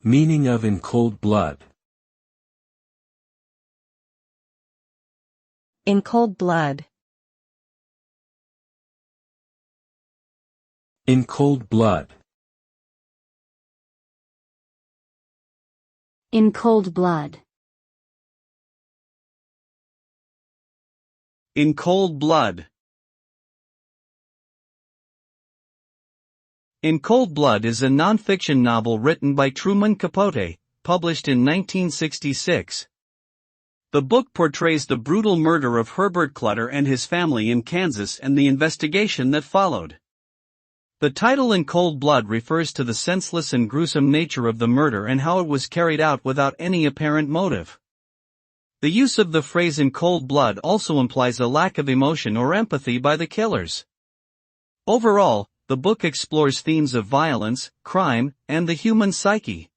Meaning of in cold blood. In cold blood. In cold blood. In cold blood. In cold blood. In Cold Blood is a non-fiction novel written by Truman Capote, published in 1966. The book portrays the brutal murder of Herbert Clutter and his family in Kansas and the investigation that followed. The title In Cold Blood refers to the senseless and gruesome nature of the murder and how it was carried out without any apparent motive. The use of the phrase in cold blood also implies a lack of emotion or empathy by the killers. Overall, the book explores themes of violence, crime, and the human psyche.